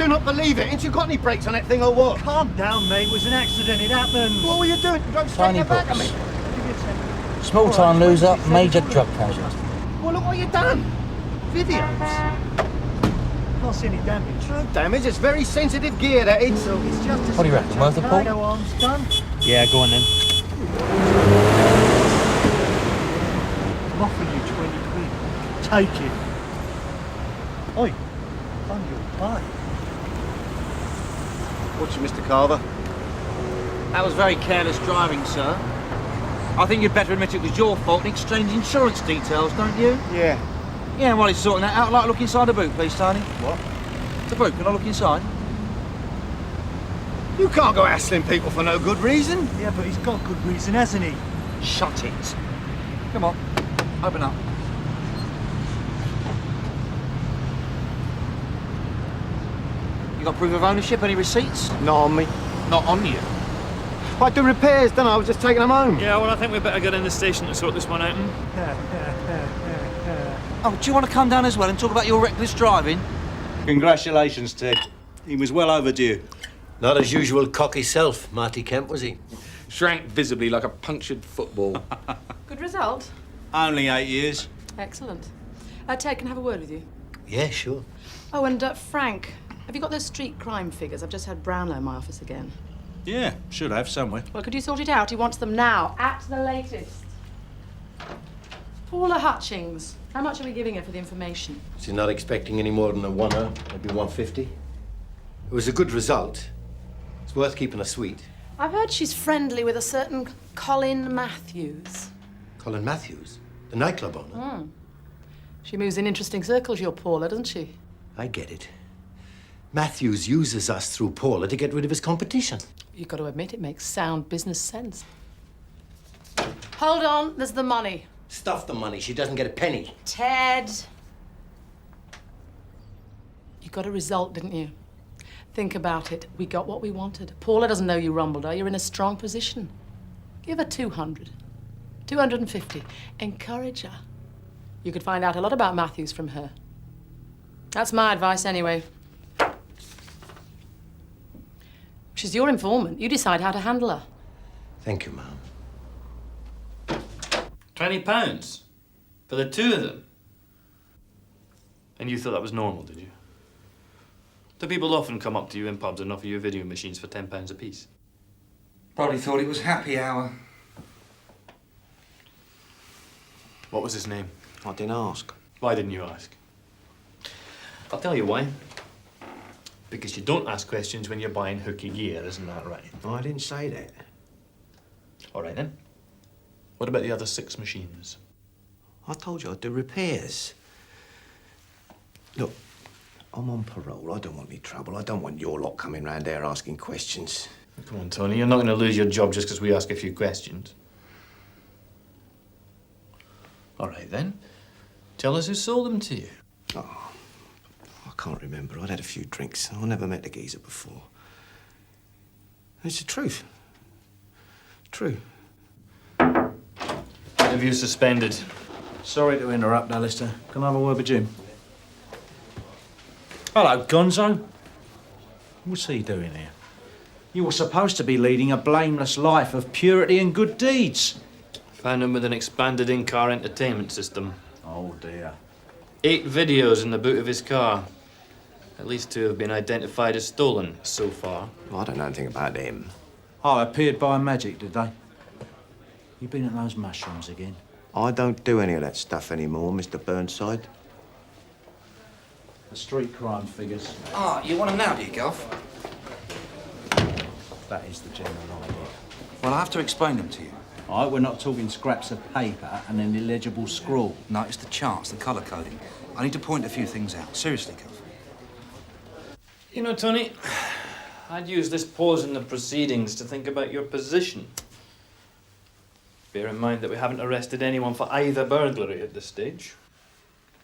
do not believe it. Ain't you got any brakes on that thing or what? Calm down, mate. It was an accident. It happens. What were you doing? You drove straight in the back of me. Small-time loser, major drug casualty. Well, look what you done. Videos. Can't see any damage. No damage. It's very sensitive gear, that is. So it's just a What do you reckon, worth a pull? No arms done. Yeah, go on then. I'm offering you 20 quid. Take it. Oi, on your bike. What's your Mr. Carver? That was very careless driving, sir. I think you'd better admit it was your fault and exchange insurance details, don't you? Yeah. Yeah, while he's sorting that out, I'd like to look inside the boot, please, Tony. What? The boot, can I look inside? You can't go hassling people for no good reason. Yeah, but he's got good reason, hasn't he? Shut it. Come on, open up. You got proof of ownership, any receipts? Not on me. Not on you. I do repairs, don't I? I was just taking them home. Yeah, well, I think we'd better get in the station to sort this one out. Oh, do you want to come down as well and talk about your reckless driving? Congratulations, Ted. He was well overdue. Not as usual cocky self, Marty Kemp, was he? Shrank visibly like a punctured football. Good result. Only 8 years. Excellent. Ted, can I have a word with you? Yeah, sure. Oh, and Frank, have you got those street crime figures? I've just had Brownlow in my office again. Yeah, should have somewhere. Well, could you sort it out? He wants them now, at the latest. Paula Hutchings. How much are we giving her for the information? She's not expecting any more than a one-er, maybe 150. It was a good result. It's worth keeping her sweet. I've heard she's friendly with a certain Colin Matthews. Colin Matthews, the nightclub owner. She moves in interesting circles, your Paula, doesn't she? I get it. Matthews uses us through Paula to get rid of his competition. You've got to admit it makes sound business sense. Hold on, there's the money. Stuff the money. She doesn't get a penny. Ted. You got a result, didn't you? Think about it. We got what we wanted. Paula doesn't know you rumbled her. You're in a strong position. Give her 200. 250. Encourage her. You could find out a lot about Matthews from her. That's my advice anyway. She's your informant. You decide how to handle her. Thank you, Ma'am. £20 for the two of them. And you thought that was normal, did you? Do people often come up to you in pubs and offer you video machines for £10 apiece? Probably thought it was happy hour. What was his name? I didn't ask. Why didn't you ask? I'll tell you why. Because you don't ask questions when you're buying hooky gear, isn't that right? No, I didn't say that. All right, then. What about the other 6 machines? I told you I'd do repairs. Look, I'm on parole. I don't want any trouble. I don't want your lot coming round there asking questions. Come on, Tony. You're not going to lose your job just because we ask a few questions. All right, then. Tell us who sold them to you. Oh, I can't remember. I'd had a few drinks. I never met the geezer before. It's the truth. True. Interview suspended. Sorry to interrupt, Alistair. Can I have a word with Jim? Hello, Gonzo. What's he doing here? You were supposed to be leading a blameless life of purity and good deeds. Found him with an expanded in-car entertainment system. Oh, dear. 8 videos in the boot of his car. At least 2 have been identified as stolen so far. Well, I don't know anything about them. Oh, appeared by magic, did they? You been at those mushrooms again? I don't do any of that stuff anymore, Mr. Burnside. The street crime figures. Ah, you want them now, do you, Golf? That is the general idea. Well, I have to explain them to you. All right, we're not talking scraps of paper and an illegible scrawl. No, it's the charts, the colour coding. I need to point a few things out. Seriously, Golf. You know, Tony, I'd use this pause in the proceedings to think about your position. Bear in mind that we haven't arrested anyone for either burglary at this stage.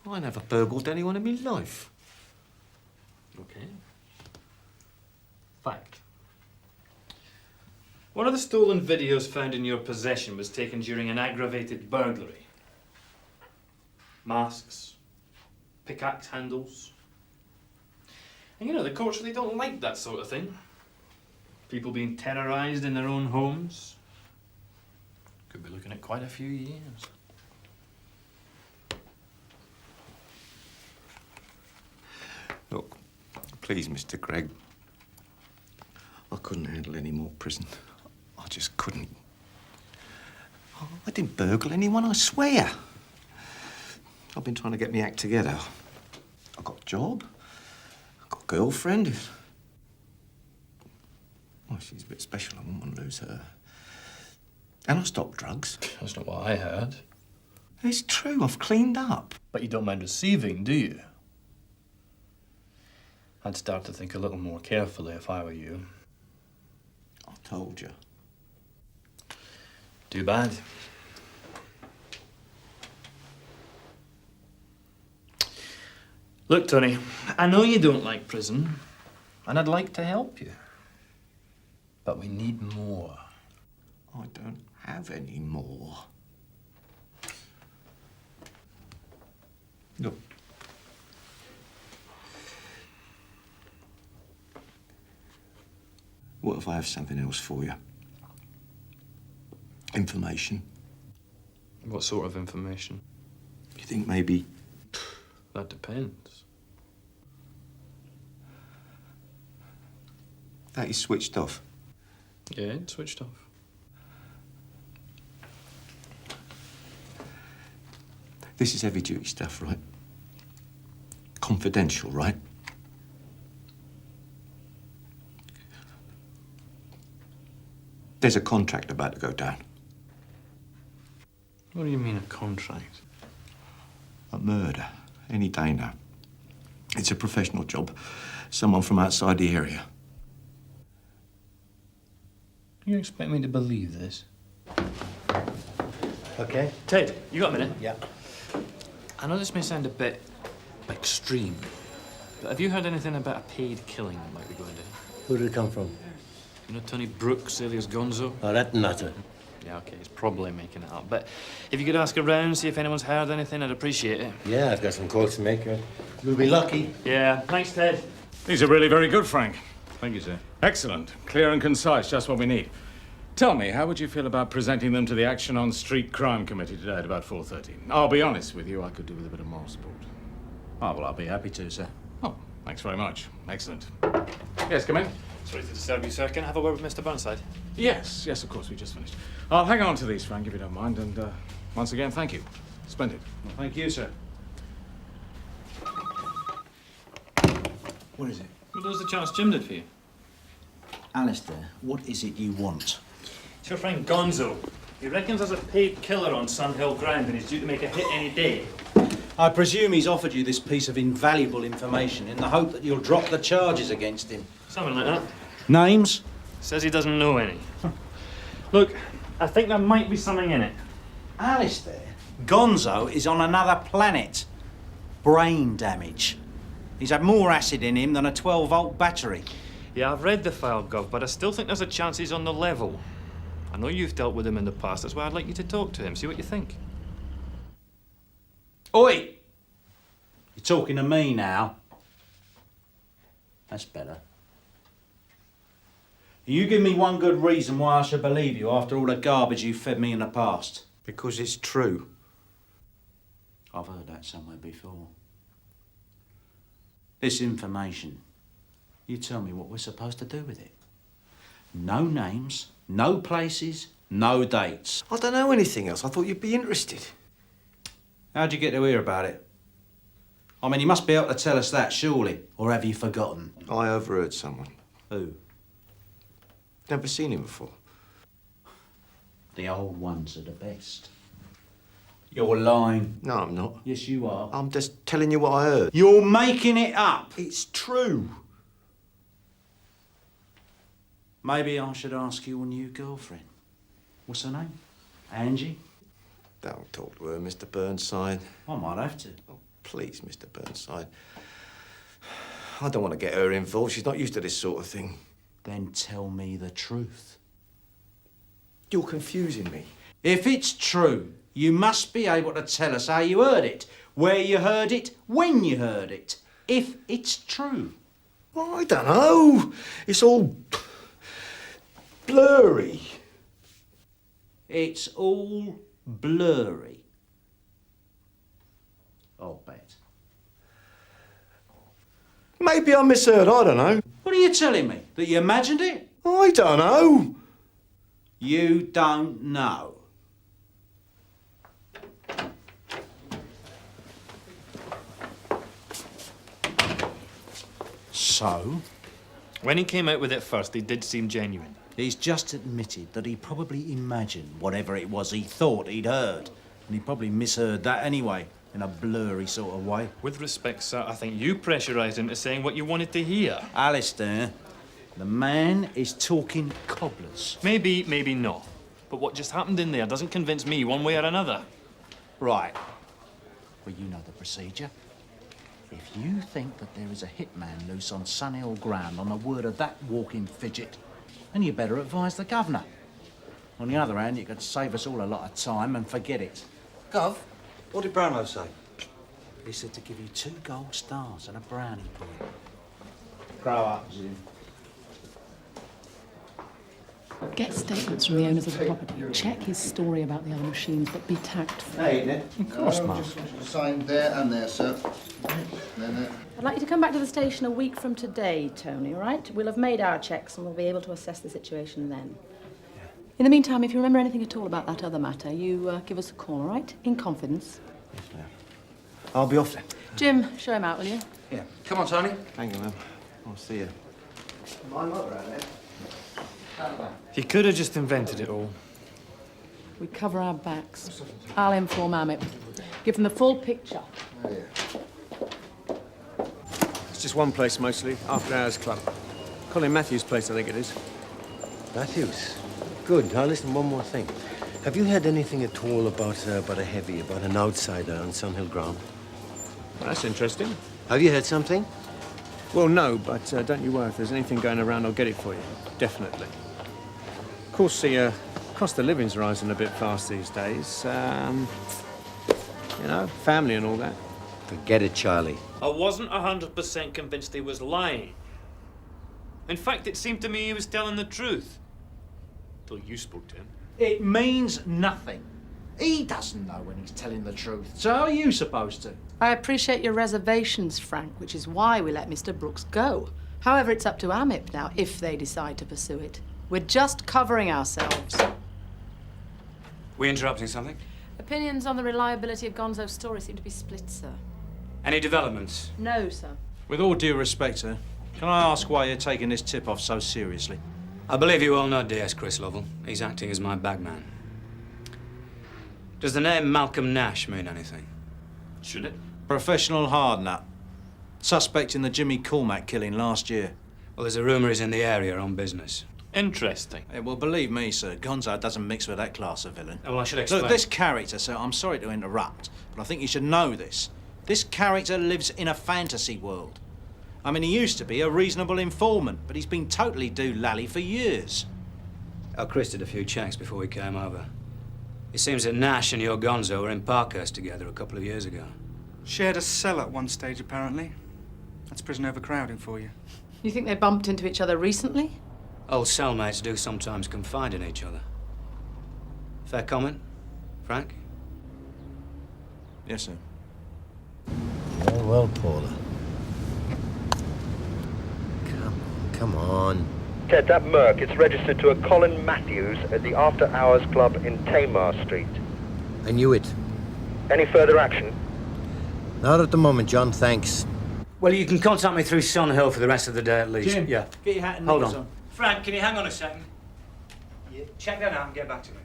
I never burgled anyone in my life. Okay. Fact. One of the stolen videos found in your possession was taken during an aggravated burglary. Masks, pickaxe handles. And you know, the courts really don't like that sort of thing. People being terrorised in their own homes. Could be looking at quite a few years. Look, please, Mr. Greig. I couldn't handle any more prison. I just couldn't. I didn't burgle anyone, I swear. I've been trying to get my act together. I got a job. I got a girlfriend. Well, she's a bit special. I wouldn't want to lose her. And I stopped drugs. That's not what I heard. It's true, I've cleaned up. But you don't mind receiving, do you? I'd start to think a little more carefully if I were you. I told you. Too bad. Look, Tony, I know you don't like prison, and I'd like to help you. But we need more. I don't have any more. Look. What if I have something else for you? Information. What sort of information? You think maybe... That depends. That is switched off. Yeah, it's switched off. This is heavy duty stuff, right? Confidential, right? There's a contract about to go down. What do you mean, a contract? A murder. Any day now. It's a professional job. Someone from outside the area. You expect me to believe this? Okay. Ted, you got a minute? Yeah. I know this may sound a bit extreme, but have you heard anything about a paid killing that might be going down? Who did it come from? You know Tony Brooks, alias Gonzo? Oh, that nutter. Yeah, okay, he's probably making it up. But if you could ask around, see if anyone's heard anything, I'd appreciate it. Yeah, I've got some calls to make. You'll be lucky. Yeah, thanks, Ted. These are really very good, Frank. Thank you, sir. Excellent. Clear and concise, just what we need. Tell me, how would you feel about presenting them to the Action on Street Crime Committee today at about 4:30? I'll be honest with you, I could do with a bit of moral support. Oh, well, I'll be happy to, sir. Oh, thanks very much. Excellent. Yes, come in. Sorry to disturb you, sir. Can I have a word with Mr. Burnside? Yes, yes, of course, we just finished. I'll hang on to these, Frank, if you don't mind, and once again, thank you. Splendid. Well, thank you, sir. What is it? Well, those are the chance Jim did for you. Alistair, what is it you want? It's your friend Gonzo. He reckons there's a paid killer on Sunhill ground and he's due to make a hit any day. I presume he's offered you this piece of invaluable information in the hope that you'll drop the charges against him. Something like that. Names? Says he doesn't know any. Look, I think there might be something in it. Alistair, Gonzo is on another planet. Brain damage. He's had more acid in him than a 12-volt battery. Yeah, I've read the file, Gov, but I still think there's a chance he's on the level. I know you've dealt with him in the past, that's why I'd like you to talk to him, see what you think. Oi! You're talking to me now. That's better. You give me one good reason why I should believe you after all the garbage you fed me in the past. Because it's true. I've heard that somewhere before. This information, you tell me what we're supposed to do with it. No names, no places, no dates. I don't know anything else. I thought you'd be interested. How'd you get to hear about it? I mean, you must be able to tell us that, surely. Or have you forgotten? I overheard someone. Who? Never seen him before. The old ones are the best. You're lying. No, I'm not. Yes, you are. I'm just telling you what I heard. You're making it up. It's true. Maybe I should ask your new girlfriend. What's her name? Angie? Don't talk to her, Mr. Burnside. I might have to. Oh, please, Mr. Burnside. I don't want to get her involved. She's not used to this sort of thing. Then tell me the truth. You're confusing me. If it's true, you must be able to tell us how you heard it, where you heard it, when you heard it. If it's true. I don't know. It's all blurry. It's all blurry. I'll bet. Maybe I misheard, I don't know. What are you telling me? That you imagined it? I don't know. You don't know. So? When he came out with it first, he did seem genuine. He's just admitted that he probably imagined whatever it was he thought he'd heard. And he probably misheard that anyway, in a blurry sort of way. With respect, sir, I think you pressurised him to saying what you wanted to hear. Alistair, the man is talking cobblers. Maybe, maybe not. But what just happened in there doesn't convince me one way or another. Right. Well, you know the procedure. If you think that there is a hitman loose on Scannell ground on the word of that walking fidget, then you better advise the governor. On the other hand, you could save us all a lot of time and forget it. Gov, what did Brownlow say? He said to give you 2 gold stars and a brownie point. Grow up, Jim. Get statements from the owners of the property. Check his story about the other machines, but be tactful. Hey, Nick. Of course, Mark. Just sign there and there, sir. There. I'd like you to come back to the station a week from today, Tony, all right? We'll have made our checks and we'll be able to assess the situation then. In the meantime, if you remember anything at all about that other matter, you give us a call, all right? In confidence. Yes, ma'am. I'll be off then. Jim, show him out, will you? Yeah. Come on, Tony. Thank you, ma'am. I'll see you. My mother, Alex. He could have just invented it all. We cover our backs. I'll inform Amit. Give them the full picture. Oh, yeah. It's just one place mostly, after hours club. Colin Matthews' place, I think it is. Matthews. Good. Now listen, one more thing. Have you heard anything at all about a heavy, about an outsider on Sunhill ground? Well, that's interesting. Have you heard something? Well, no, but don't you worry. If there's anything going around, I'll get it for you. Definitely. Of course, the cost of living's rising a bit fast these days. You know, family and all that. Forget it, Charlie. I wasn't 100% convinced he was lying. In fact, it seemed to me he was telling the truth. Till you spoke to him. It means nothing. He doesn't know when he's telling the truth. So how are you supposed to? I appreciate your reservations, Frank, which is why we let Mr. Brooks go. However, it's up to AMIP now, if they decide to pursue it. We're just covering ourselves. We interrupting something? Opinions on the reliability of Gonzo's story seem to be split, sir. Any developments? No, sir. With all due respect, sir, can I ask why you're taking this tip-off so seriously? I believe you all know DS Chris Lovell. He's acting as my bagman. Does the name Malcolm Nash mean anything? Should it? Professional hard nut. Suspect in the Jimmy Cormack killing last year. Well, there's a rumour he's in the area on business. Interesting. Yeah, well, believe me, sir, Gonzo doesn't mix with that class of villain. Well, I should explain. Look, this character, sir, I'm sorry to interrupt, but I think you should know this. This character lives in a fantasy world. I mean, he used to be a reasonable informant, but he's been totally doolally for years. Oh, Chris did a few checks before we came over. It seems that Nash and your Gonzo were in Parkhurst together a couple of years ago. Shared a cell at one stage, apparently. That's prison overcrowding for you. You think they bumped into each other recently? Old cellmates do sometimes confide in each other. Fair comment, Frank? Yes, sir. Very well, Paula. Come on. Ted, that Merc, it's registered to a Colin Matthews at the After Hours Club in Tamar Street. I knew it. Any further action? Not at the moment, John, thanks. Well, you can contact me through Sun Hill for the rest of the day at least. Jim, yeah. get your hat and Hold knickers on. on. Frank, can you hang on a second? Yeah. Check that out and get back to me.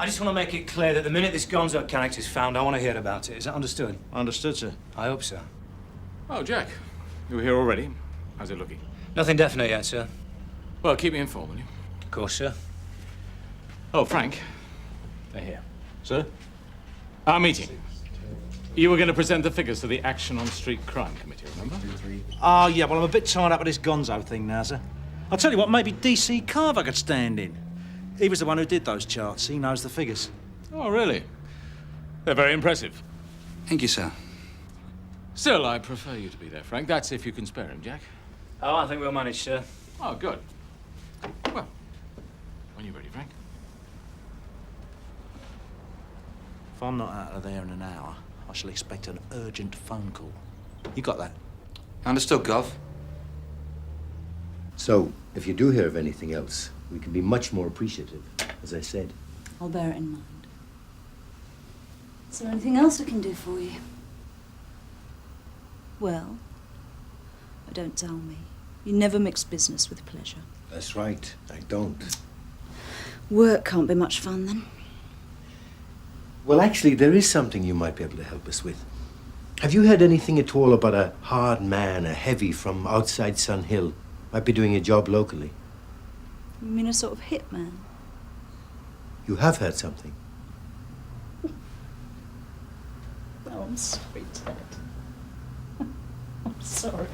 I just want to make it clear that the minute this Gonzo character's found, I want to hear about it. Is that understood? Understood, sir. I hope so. Oh, Jack. You were here already. How's it looking? Nothing definite yet, sir. Well, keep me informed, will you? Of course, sir. Oh, Frank. They're here. Sir? Our meeting. You were going to present the figures to the Action on Street Crime Committee, remember? Oh, yeah, well, I'm a bit tied up with this Gonzo thing now, sir. I'll tell you what, maybe D.C. Carver could stand in. He was the one who did those charts. He knows the figures. Oh, really? They're very impressive. Thank you, sir. Still, I prefer you to be there, Frank. That's if you can spare him, Jack. Oh, I think we'll manage, sir. Oh, good. Well, when you're ready, Frank. If I'm not out of there in an hour, I shall expect an urgent phone call. You got that? Understood, Gov. So, if you do hear of anything else, we can be much more appreciative, as I said. I'll bear it in mind. Is there anything else I can do for you? Well, don't tell me. You never mix business with pleasure. That's right, I don't. Work can't be much fun, then. Well, actually, there is something you might be able to help us with. Have you heard anything at all about a hard man, a heavy from outside Sun Hill? Might be doing a job locally. You mean a sort of hitman? You have heard something? Oh, I'm sorry, Ted. I'm sorry.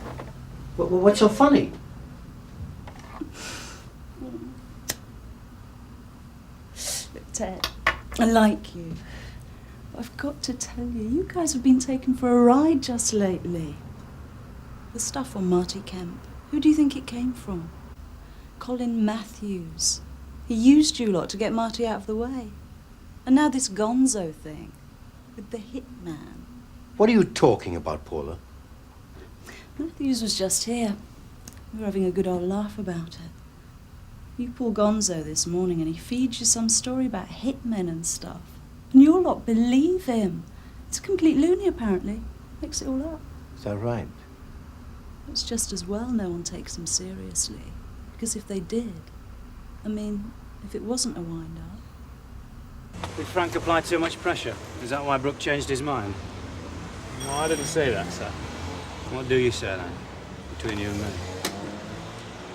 What's so funny? Look, Ted, I like you. But I've got to tell you, you guys have been taken for a ride just lately. The stuff on Marty Kemp, who do you think it came from? Colin Matthews. He used you lot to get Marty out of the way. And now this gonzo thing with the hitman. What are you talking about, Paula? Matthews was just here. We were having a good old laugh about it. You pull gonzo this morning and he feeds you some story about hitmen and stuff. And you all lot believe him. It's a complete loony, apparently. Makes it all up. Is that right? It's just as well no one takes him seriously. Because if they did, I mean, if it wasn't a wind-up... Did Frank apply too much pressure? Is that why Brooke changed his mind? No, I didn't say that, sir. What do you say, then? Between you and me.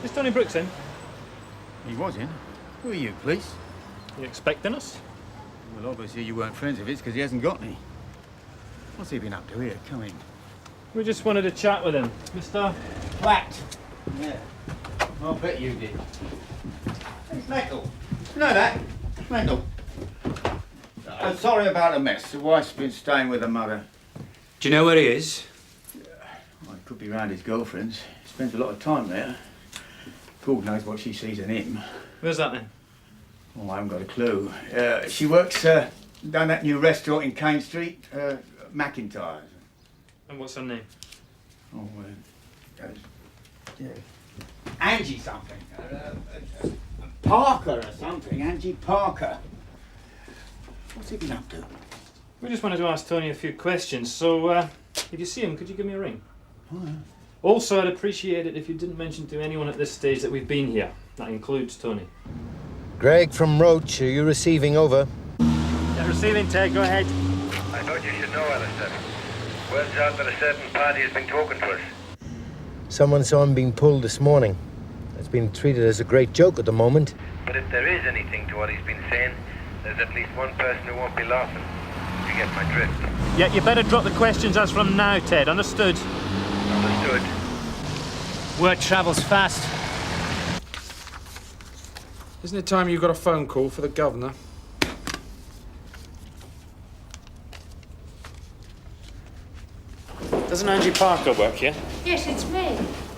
Is Tony Brooks in? He was in. Who are you, police? You expecting us? Well, obviously you weren't friends of his because he hasn't got any. What's he been up to here? Come in. We just wanted to chat with him. Mr. Platt. Yeah. I'll bet you did. It's Metal. You know that? It's Metal. I'm sorry about the mess. The wife's been staying with her mother. Do you know where he is? Well, he could be round his girlfriend's. He spends a lot of time there. God knows what she sees in him. Where's that then? Oh, I haven't got a clue. She works down that new restaurant in Kane Street, McIntyre's. And what's her name? Oh, yeah. Angie something. Parker or something. Angie Parker. What's he been up to? We just wanted to ask Tony a few questions, so if you see him, could you give me a ring? Oh, yeah. Also, I'd appreciate it if you didn't mention to anyone at this stage that we've been here. That includes Tony. Greig from Roach, are you receiving over? Yeah, receiving, Ted, go ahead. I thought you should know, Ellison. Word's out that a certain party has been talking to us. Someone saw him being pulled this morning. It's been treated as a great joke at the moment. But if there is anything to what he's been saying, there's at least one person who won't be laughing. You get my drift. Yeah, you better drop the questions as from now, Ted. Understood? Understood. Word travels fast. Isn't it time you got a phone call for the governor? Doesn't Angie Parker work here? Yes, it's me.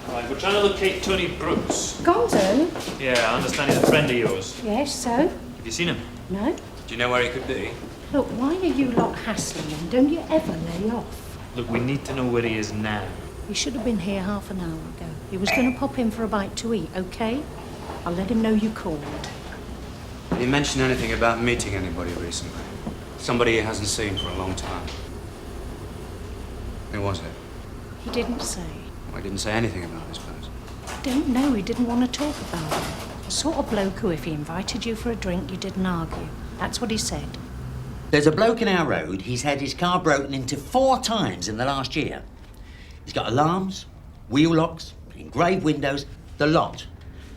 Right, we're trying to locate Tony Brooks. Gonzo? Yeah, I understand he's a friend of yours. Yes, so? Have you seen him? No? Do you know where he could be? Look, why are you lot hassling him? Don't you ever lay off? Look, we need to know where he is now. He should have been here half an hour ago. He was going to pop in for a bite to eat, OK? I'll let him know you called. Did he mention anything about meeting anybody recently? Somebody he hasn't seen for a long time. Who was it? He didn't say. Well, he didn't say anything about it, I suppose. I don't know. He didn't want to talk about it. The sort of bloke who, if he invited you for a drink, you didn't argue. That's what he said. There's a bloke in our road. He's had his car broken into 4 times in the last year. He's got alarms, wheel locks, engraved windows, the lot.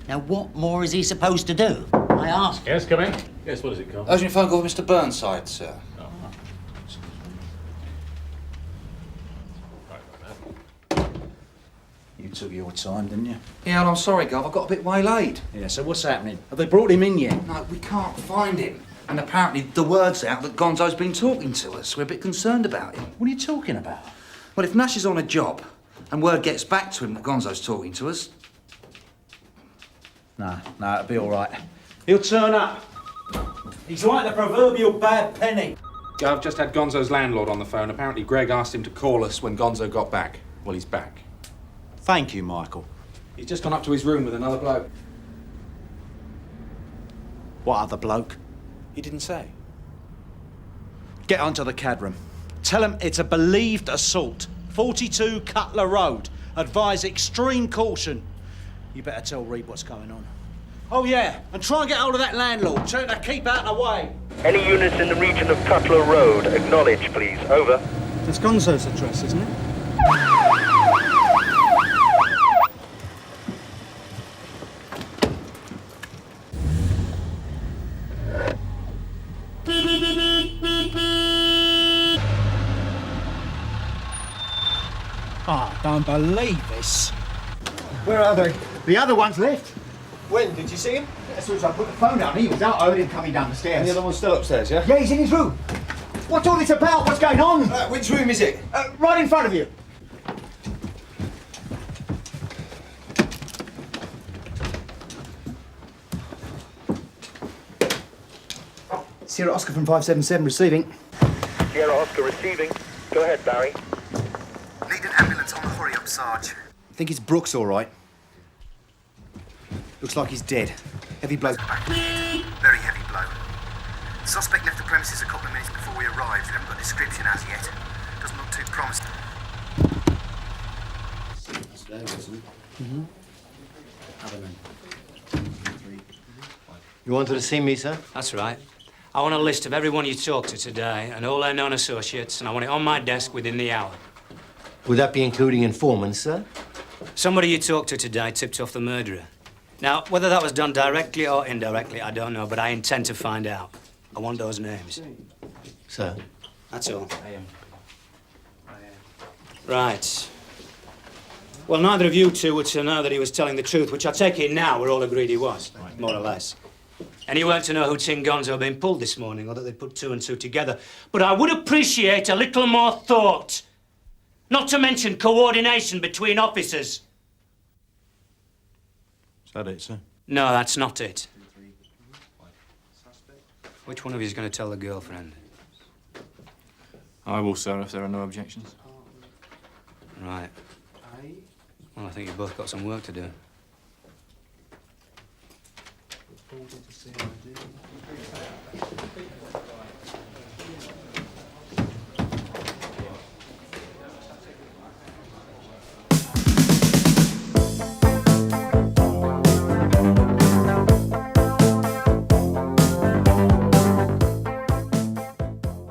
Now, what more is he supposed to do? I ask. Yes, come in. Yes, what is it, Carl? Urgent phone call for Mr. Burnside, sir. You took your time, didn't you? Yeah, well, I'm sorry, Gov. I got a bit waylaid. Yeah, so what's happening? Have they brought him in yet? No, we can't find him. And apparently the word's out that Gonzo's been talking to us. We're a bit concerned about him. What are you talking about? Well, if Nash is on a job and word gets back to him that Gonzo's talking to us... Nah, it'll be all right. He'll turn up. He's like the proverbial bad penny. I've just had Gonzo's landlord on the phone. Apparently Greig asked him to call us when Gonzo got back. Well, he's back. Thank you, Michael. He's just gone up to his room with another bloke. What other bloke? He didn't say. Get onto the CAD room. Tell him it's a believed assault. 42 Cutler Road. Advise extreme caution. You better tell Reed what's going on. Oh, yeah, and try and get hold of that landlord. Tell him to keep out of the way. Any units in the region of Cutler Road, acknowledge, please. Over. That's Gonzo's address, isn't it? I don't believe this. Where are they? The other one's left. When? Did you see him? As soon as I put the phone down, he was out. I heard him coming down the stairs. And the other one's still upstairs, yeah? Yeah, he's in his room. What's all this about? What's going on? Which room is it? Right in front of you. Sierra Oscar from 577 receiving. Sierra Oscar receiving. Go ahead, Barry. Need an ambulance on the hurry-up, Sarge. I think it's Brooks, all right. Looks like he's dead. Heavy blow. Very heavy blow. The suspect left the premises a couple of minutes before we arrived. We haven't got a description as yet. Doesn't look too promising. Mm-hmm. You wanted to see me, sir? That's right. I want a list of everyone you talked to today and all their known associates, and I want it on my desk within the hour. Would that be including informants, sir? Somebody you talked to today tipped off the murderer. Now, whether that was done directly or indirectly, I don't know, but I intend to find out. I want those names. Sir? That's all. Right. Well, neither of you two would to know that he was telling the truth, which I take it now we're all agreed he was, more or less. And you weren't to know who Tin Gonzo had been pulled this morning, or that they'd put two and two together. But I would appreciate a little more thought. Not to mention coordination between officers. Is that it, sir? No, that's not it. Which one of you is going to tell the girlfriend? I will, sir, if there are no objections. Right. Well, I think you've both got some work to do.